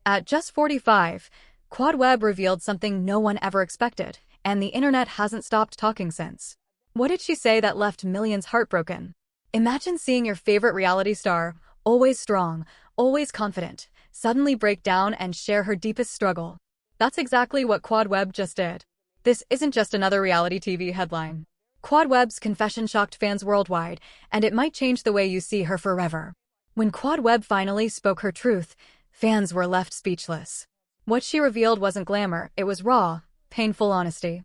At just 45, Quad Webb revealed something no one ever expected, and the internet hasn't stopped talking since. What did she say that left millions heartbroken? Imagine seeing your favorite reality star, always strong, always confident, suddenly break down and share her deepest struggle. That's exactly what Quad Webb just did. This isn't just another reality TV headline. Quad Webb's confession shocked fans worldwide, and it might change the way you see her forever. When Quad Webb finally spoke her truth, fans were left speechless. What she revealed wasn't glamour, it was raw, painful honesty.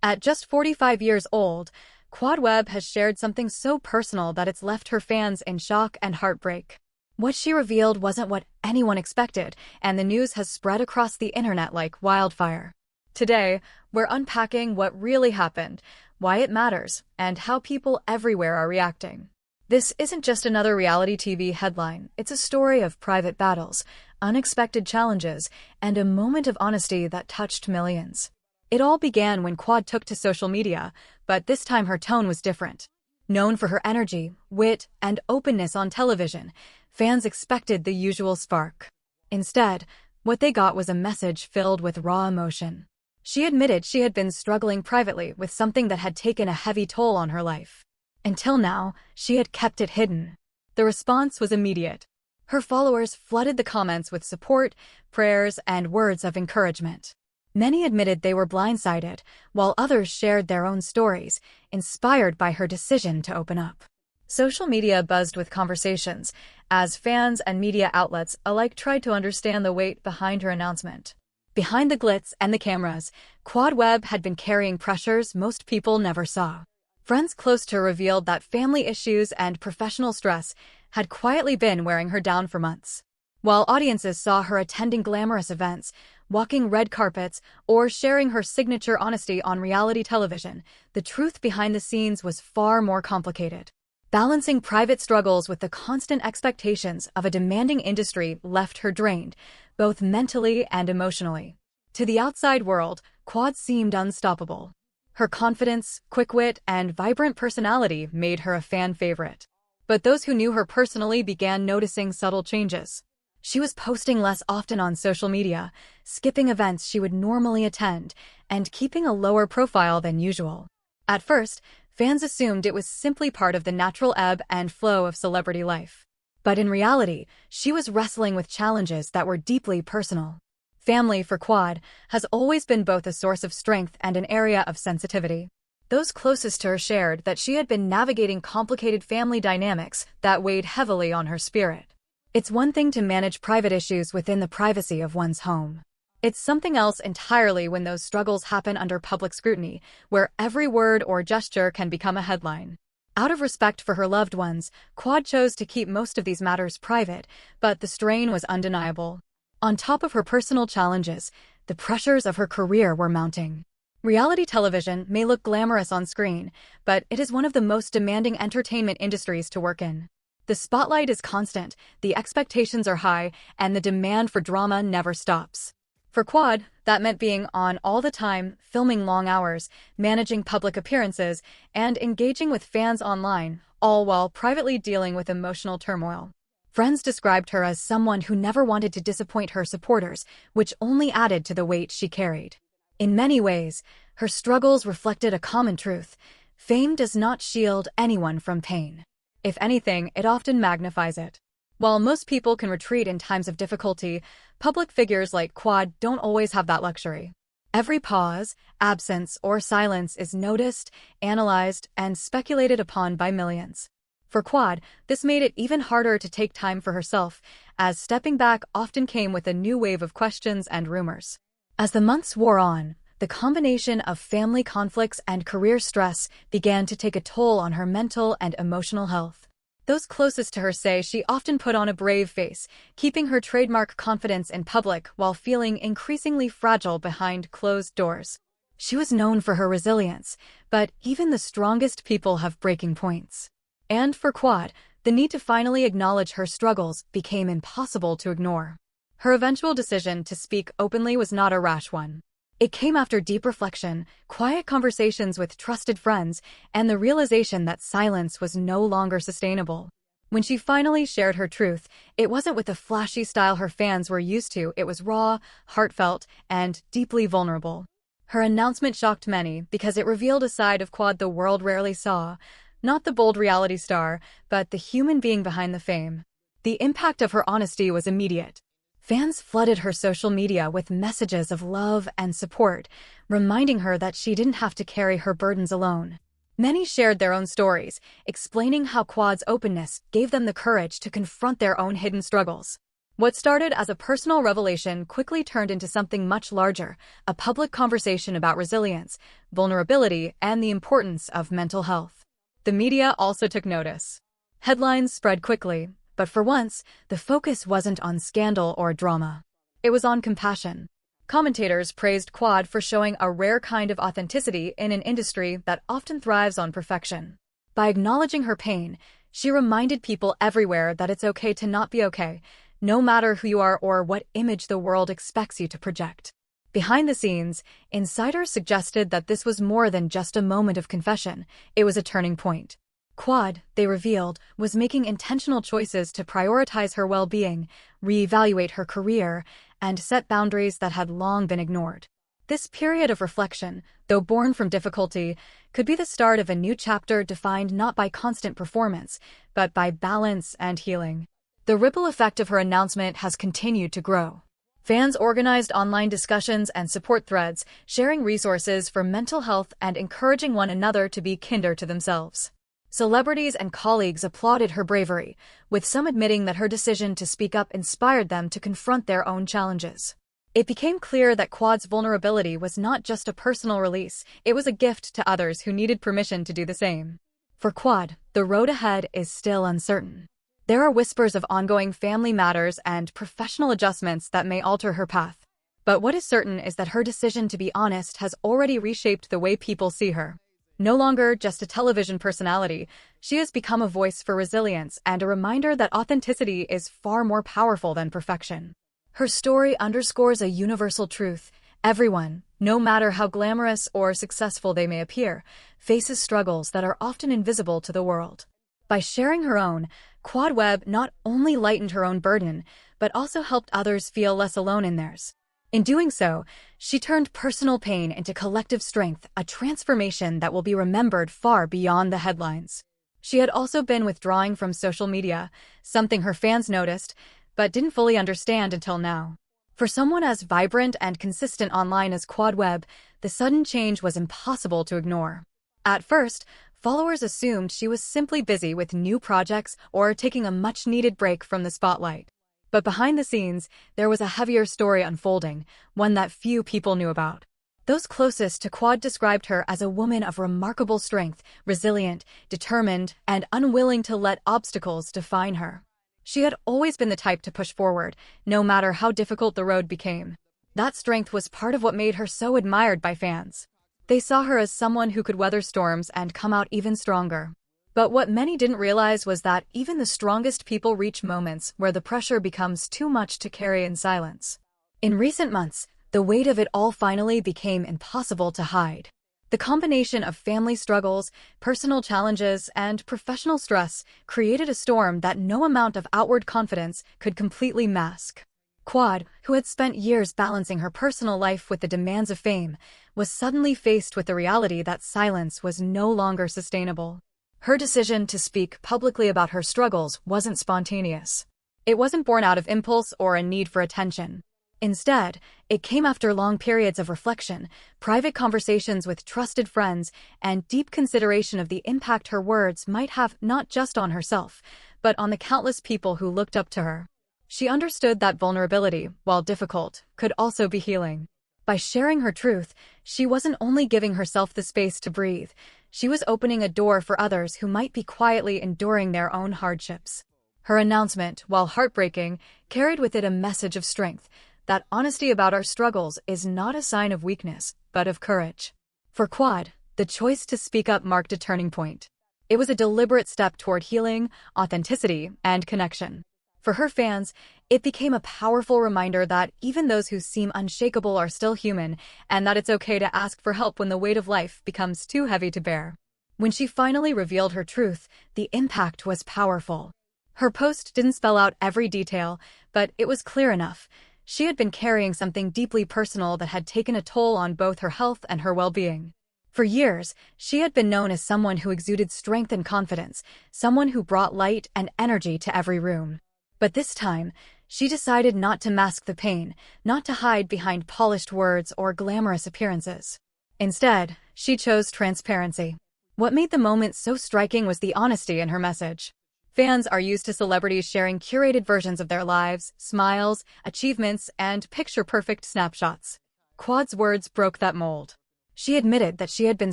At just 45 years old, Quad Webb has shared something so personal that it's left her fans in shock and heartbreak. What she revealed wasn't what anyone expected, and the news has spread across the internet like wildfire. Today, we're unpacking what really happened, why it matters, and how people everywhere are reacting. This isn't just another reality TV headline, it's a story of private battles, unexpected challenges, and a moment of honesty that touched millions. It all began when Quad took to social media, but this time her tone was different. Known for her energy, wit, and openness on television, fans expected the usual spark. Instead, what they got was a message filled with raw emotion. She admitted she had been struggling privately with something that had taken a heavy toll on her life. Until now, she had kept it hidden. The response was immediate. Her followers flooded the comments with support, prayers, and words of encouragement. Many admitted they were blindsided, while others shared their own stories, inspired by her decision to open up. Social media buzzed with conversations, as fans and media outlets alike tried to understand the weight behind her announcement. Behind the glitz and the cameras, Quad Webb had been carrying pressures most people never saw. Friends close to her revealed that family issues and professional stress had quietly been wearing her down for months. While audiences saw her attending glamorous events, walking red carpets, or sharing her signature honesty on reality television, the truth behind the scenes was far more complicated. Balancing private struggles with the constant expectations of a demanding industry left her drained, both mentally and emotionally. To the outside world, Quad seemed unstoppable. Her confidence, quick wit, and vibrant personality made her a fan favorite. But those who knew her personally began noticing subtle changes. She was posting less often on social media, skipping events she would normally attend, and keeping a lower profile than usual. At first, fans assumed it was simply part of the natural ebb and flow of celebrity life. But in reality, she was wrestling with challenges that were deeply personal. Family for Quad has always been both a source of strength and an area of sensitivity. Those closest to her shared that she had been navigating complicated family dynamics that weighed heavily on her spirit. It's one thing to manage private issues within the privacy of one's home. It's something else entirely when those struggles happen under public scrutiny, where every word or gesture can become a headline. Out of respect for her loved ones, Quad chose to keep most of these matters private, but the strain was undeniable. On top of her personal challenges, the pressures of her career were mounting. Reality television may look glamorous on screen, but it is one of the most demanding entertainment industries to work in. The spotlight is constant, the expectations are high, and the demand for drama never stops. For Quad, that meant being on all the time, filming long hours, managing public appearances, and engaging with fans online, all while privately dealing with emotional turmoil. Friends described her as someone who never wanted to disappoint her supporters, which only added to the weight she carried. In many ways, her struggles reflected a common truth: fame does not shield anyone from pain. If anything, it often magnifies it. While most people can retreat in times of difficulty, public figures like Quad don't always have that luxury. Every pause, absence, or silence is noticed, analyzed, and speculated upon by millions. For Quad, this made it even harder to take time for herself, as stepping back often came with a new wave of questions and rumors. As the months wore on, the combination of family conflicts and career stress began to take a toll on her mental and emotional health. Those closest to her say she often put on a brave face, keeping her trademark confidence in public while feeling increasingly fragile behind closed doors. She was known for her resilience, but even the strongest people have breaking points. And for Quad, the need to finally acknowledge her struggles became impossible to ignore. Her eventual decision to speak openly was not a rash one. It came after deep reflection, quiet conversations with trusted friends, and the realization that silence was no longer sustainable. When she finally shared her truth, it wasn't with the flashy style her fans were used to. It was raw, heartfelt, and deeply vulnerable. Her announcement shocked many because it revealed a side of Quad the world rarely saw. Not the bold reality star, but the human being behind the fame. The impact of her honesty was immediate. Fans flooded her social media with messages of love and support, reminding her that she didn't have to carry her burdens alone. Many shared their own stories, explaining how Quad's openness gave them the courage to confront their own hidden struggles. What started as a personal revelation quickly turned into something much larger, a public conversation about resilience, vulnerability, and the importance of mental health. The media also took notice. Headlines spread quickly, but for once, the focus wasn't on scandal or drama. It was on compassion. Commentators praised Quad for showing a rare kind of authenticity in an industry that often thrives on perfection. By acknowledging her pain, she reminded people everywhere that it's okay to not be okay, no matter who you are or what image the world expects you to project. Behind the scenes, insiders suggested that this was more than just a moment of confession, it was a turning point. Quad, they revealed, was making intentional choices to prioritize her well-being, reevaluate her career, and set boundaries that had long been ignored. This period of reflection, though born from difficulty, could be the start of a new chapter defined not by constant performance, but by balance and healing. The ripple effect of her announcement has continued to grow. Fans organized online discussions and support threads, sharing resources for mental health and encouraging one another to be kinder to themselves. Celebrities and colleagues applauded her bravery, with some admitting that her decision to speak up inspired them to confront their own challenges. It became clear that Quad's vulnerability was not just a personal release, it was a gift to others who needed permission to do the same. For Quad, the road ahead is still uncertain. There are whispers of ongoing family matters and professional adjustments that may alter her path. But what is certain is that her decision to be honest has already reshaped the way people see her. No longer just a television personality, she has become a voice for resilience and a reminder that authenticity is far more powerful than perfection. Her story underscores a universal truth. Everyone, no matter how glamorous or successful they may appear, faces struggles that are often invisible to the world. By sharing her own, Quad Webb not only lightened her own burden, but also helped others feel less alone in theirs. In doing so, she turned personal pain into collective strength, a transformation that will be remembered far beyond the headlines. She had also been withdrawing from social media, something her fans noticed, but didn't fully understand until now. For someone as vibrant and consistent online as Quad Webb, the sudden change was impossible to ignore. At first, followers assumed she was simply busy with new projects or taking a much-needed break from the spotlight. But behind the scenes, there was a heavier story unfolding, one that few people knew about. Those closest to Quad described her as a woman of remarkable strength, resilient, determined, and unwilling to let obstacles define her. She had always been the type to push forward, no matter how difficult the road became. That strength was part of what made her so admired by fans. They saw her as someone who could weather storms and come out even stronger. But what many didn't realize was that even the strongest people reach moments where the pressure becomes too much to carry in silence. In recent months, the weight of it all finally became impossible to hide. The combination of family struggles, personal challenges, and professional stress created a storm that no amount of outward confidence could completely mask. Quad, who had spent years balancing her personal life with the demands of fame, was suddenly faced with the reality that silence was no longer sustainable. Her decision to speak publicly about her struggles wasn't spontaneous. It wasn't born out of impulse or a need for attention. Instead, it came after long periods of reflection, private conversations with trusted friends, and deep consideration of the impact her words might have not just on herself, but on the countless people who looked up to her. She understood that vulnerability, while difficult, could also be healing. By sharing her truth, she wasn't only giving herself the space to breathe, she was opening a door for others who might be quietly enduring their own hardships. Her announcement, while heartbreaking, carried with it a message of strength, that honesty about our struggles is not a sign of weakness, but of courage. For Quad, the choice to speak up marked a turning point. It was a deliberate step toward healing, authenticity, and connection. For her fans, it became a powerful reminder that even those who seem unshakable are still human, and that it's okay to ask for help when the weight of life becomes too heavy to bear. When she finally revealed her truth, the impact was powerful. Her post didn't spell out every detail, but it was clear enough. She had been carrying something deeply personal that had taken a toll on both her health and her well-being. For years, she had been known as someone who exuded strength and confidence, someone who brought light and energy to every room. But this time, she decided not to mask the pain, not to hide behind polished words or glamorous appearances. Instead, she chose transparency. What made the moment so striking was the honesty in her message. Fans are used to celebrities sharing curated versions of their lives, smiles, achievements, and picture-perfect snapshots. Quad's words broke that mold. She admitted that she had been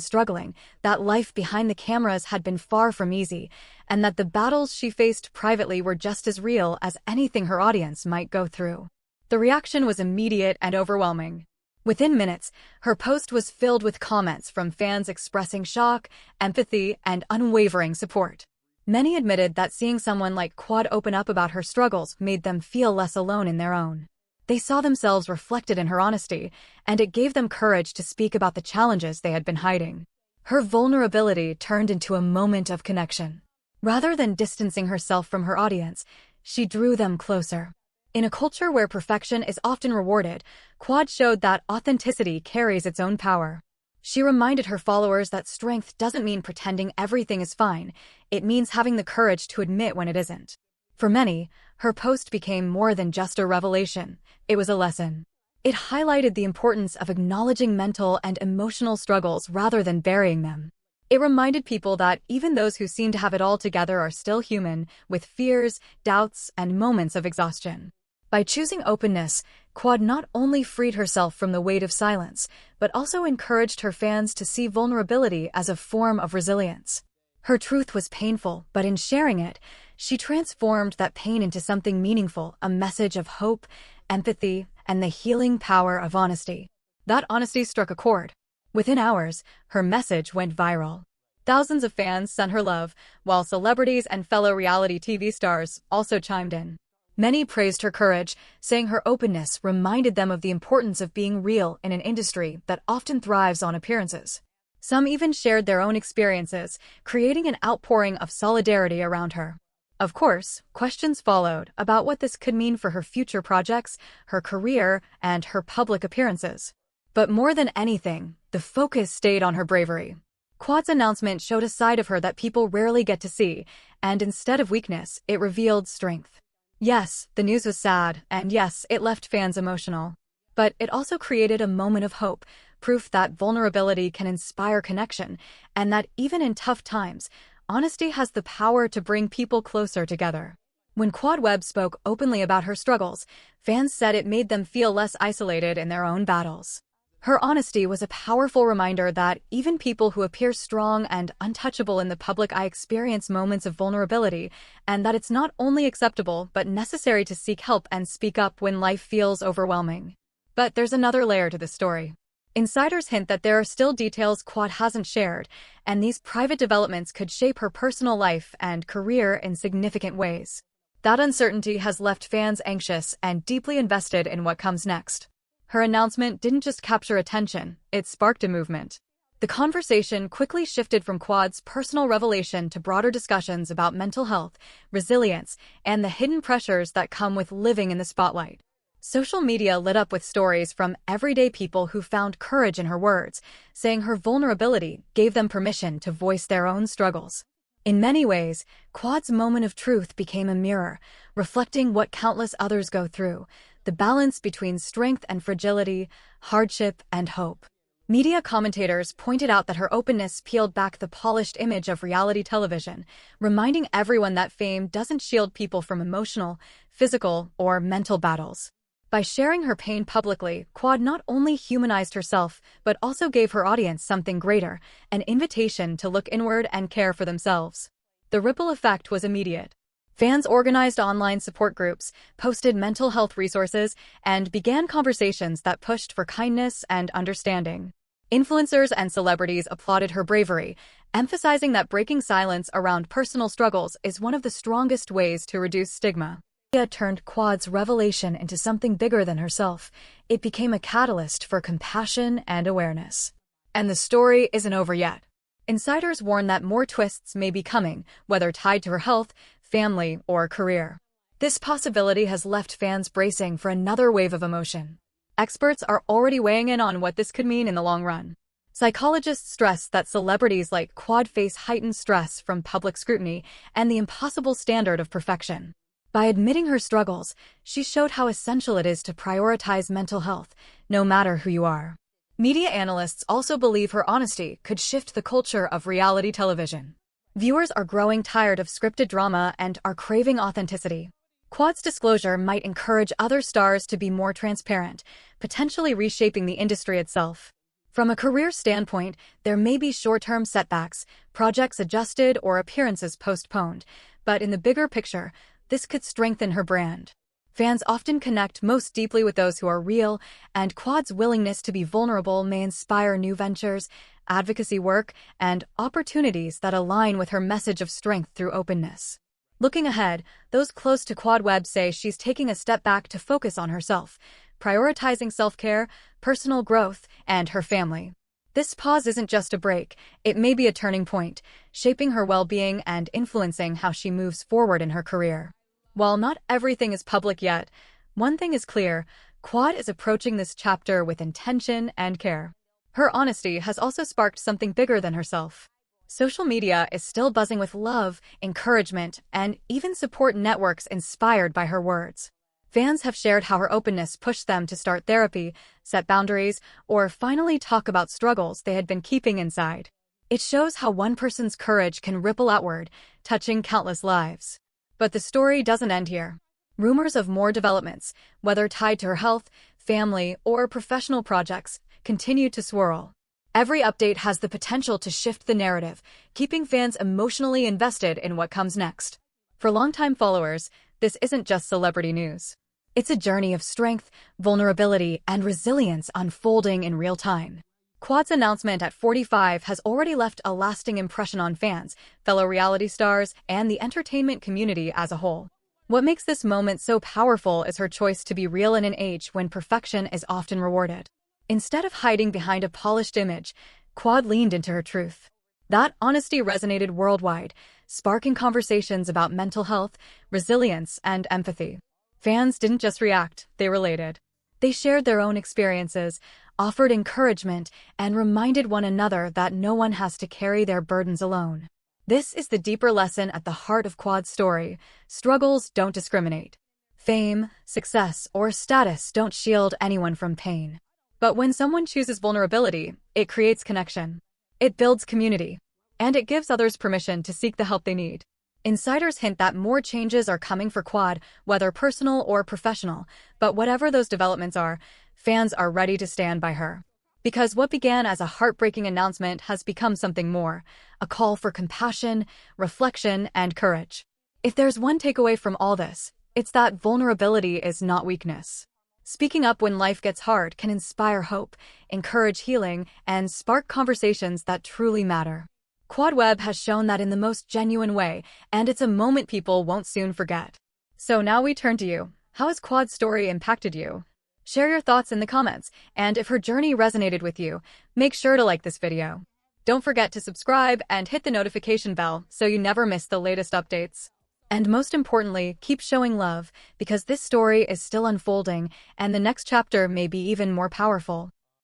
struggling, that life behind the cameras had been far from easy, and that the battles she faced privately were just as real as anything her audience might go through. The reaction was immediate and overwhelming. Within minutes, her post was filled with comments from fans expressing shock, empathy, and unwavering support. Many admitted that seeing someone like Quad open up about her struggles made them feel less alone in their own. They saw themselves reflected in her honesty, and it gave them courage to speak about the challenges they had been hiding. Her vulnerability turned into a moment of connection. Rather than distancing herself from her audience, she drew them closer. In a culture where perfection is often rewarded, Quad showed that authenticity carries its own power. She reminded her followers that strength doesn't mean pretending everything is fine, it means having the courage to admit when it isn't. For many, her post became more than just a revelation, it was a lesson. It highlighted the importance of acknowledging mental and emotional struggles rather than burying them. It reminded people that even those who seem to have it all together are still human, with fears, doubts, and moments of exhaustion. By choosing openness, Quad not only freed herself from the weight of silence, but also encouraged her fans to see vulnerability as a form of resilience. Her truth was painful, but in sharing it, she transformed that pain into something meaningful, a message of hope, empathy, and the healing power of honesty. That honesty struck a chord. Within hours, her message went viral. Thousands of fans sent her love, while celebrities and fellow reality TV stars also chimed in. Many praised her courage, saying her openness reminded them of the importance of being real in an industry that often thrives on appearances. Some even shared their own experiences, creating an outpouring of solidarity around her. Of course, questions followed about what this could mean for her future projects, her career, and her public appearances. But more than anything, the focus stayed on her bravery. Quad's announcement showed a side of her that people rarely get to see, and instead of weakness, it revealed strength. Yes, the news was sad, and yes, it left fans emotional. But it also created a moment of hope, proof that vulnerability can inspire connection, and that even in tough times, honesty has the power to bring people closer together. When Quad Webb spoke openly about her struggles, fans said it made them feel less isolated in their own battles. Her honesty was a powerful reminder that even people who appear strong and untouchable in the public eye experience moments of vulnerability, and that it's not only acceptable but necessary to seek help and speak up when life feels overwhelming. But there's another layer to this story. Insiders hint that there are still details Quad hasn't shared, and these private developments could shape her personal life and career in significant ways. That uncertainty has left fans anxious and deeply invested in what comes next. Her announcement didn't just capture attention, it sparked a movement. The conversation quickly shifted from Quad's personal revelation to broader discussions about mental health, resilience, and the hidden pressures that come with living in the spotlight. Social media lit up with stories from everyday people who found courage in her words, saying her vulnerability gave them permission to voice their own struggles. In many ways, Quad's moment of truth became a mirror, reflecting what countless others go through, the balance between strength and fragility, hardship and hope. Media commentators pointed out that her openness peeled back the polished image of reality television, reminding everyone that fame doesn't shield people from emotional, physical, or mental battles. By sharing her pain publicly, Quad not only humanized herself, but also gave her audience something greater, an invitation to look inward and care for themselves. The ripple effect was immediate. Fans organized online support groups, posted mental health resources, and began conversations that pushed for kindness and understanding. Influencers and celebrities applauded her bravery, emphasizing that breaking silence around personal struggles is one of the strongest ways to reduce stigma. Media turned Quad's revelation into something bigger than herself. It became a catalyst for compassion and awareness. And the story isn't over yet. Insiders warn that more twists may be coming, whether tied to her health, family, or career. This possibility has left fans bracing for another wave of emotion. Experts are already weighing in on what this could mean in the long run. Psychologists stress that celebrities like Quad face heightened stress from public scrutiny and the impossible standard of perfection. By admitting her struggles, she showed how essential it is to prioritize mental health, no matter who you are. Media analysts also believe her honesty could shift the culture of reality television. Viewers are growing tired of scripted drama and are craving authenticity. Quad's disclosure might encourage other stars to be more transparent, potentially reshaping the industry itself. From a career standpoint, there may be short-term setbacks, projects adjusted or appearances postponed, but in the bigger picture, this could strengthen her brand. Fans often connect most deeply with those who are real, and Quad's willingness to be vulnerable may inspire new ventures, advocacy work, and opportunities that align with her message of strength through openness. Looking ahead, those close to Quad Webb say she's taking a step back to focus on herself, prioritizing self-care, personal growth, and her family. This pause isn't just a break, it may be a turning point, shaping her well-being and influencing how she moves forward in her career. While not everything is public yet, one thing is clear: Quad is approaching this chapter with intention and care. Her honesty has also sparked something bigger than herself. Social media is still buzzing with love, encouragement, and even support networks inspired by her words. Fans have shared how her openness pushed them to start therapy, set boundaries, or finally talk about struggles they had been keeping inside. It shows how one person's courage can ripple outward, touching countless lives. But the story doesn't end here. Rumors of more developments, whether tied to her health, family, or professional projects, continue to swirl. Every update has the potential to shift the narrative, keeping fans emotionally invested in what comes next. For longtime followers, this isn't just celebrity news. It's a journey of strength, vulnerability, and resilience unfolding in real time. Quad's announcement at 45 has already left a lasting impression on fans, fellow reality stars, and the entertainment community as a whole. What makes this moment so powerful is her choice to be real in an age when perfection is often rewarded. Instead of hiding behind a polished image, Quad leaned into her truth. That honesty resonated worldwide, sparking conversations about mental health, resilience, and empathy. Fans didn't just react, they related. They shared their own experiences, offered encouragement, and reminded one another that no one has to carry their burdens alone. This is the deeper lesson at the heart of Quad's story: struggles don't discriminate. Fame, success, or status don't shield anyone from pain. But when someone chooses vulnerability, it creates connection. It builds community. And it gives others permission to seek the help they need. Insiders hint that more changes are coming for Quad, whether personal or professional, but whatever those developments are, fans are ready to stand by her. Because what began as a heartbreaking announcement has become something more: a call for compassion, reflection, and courage. If there's one takeaway from all this, it's that vulnerability is not weakness. Speaking up when life gets hard can inspire hope, encourage healing, and spark conversations that truly matter. Quad Webb has shown that in the most genuine way, and it's a moment people won't soon forget. So now we turn to you. How has Quad's story impacted you? Share your thoughts in the comments, and if her journey resonated with you, make sure to like this video. Don't forget to subscribe and hit the notification bell so you never miss the latest updates. And most importantly, keep showing love, because this story is still unfolding, and the next chapter may be even more powerful.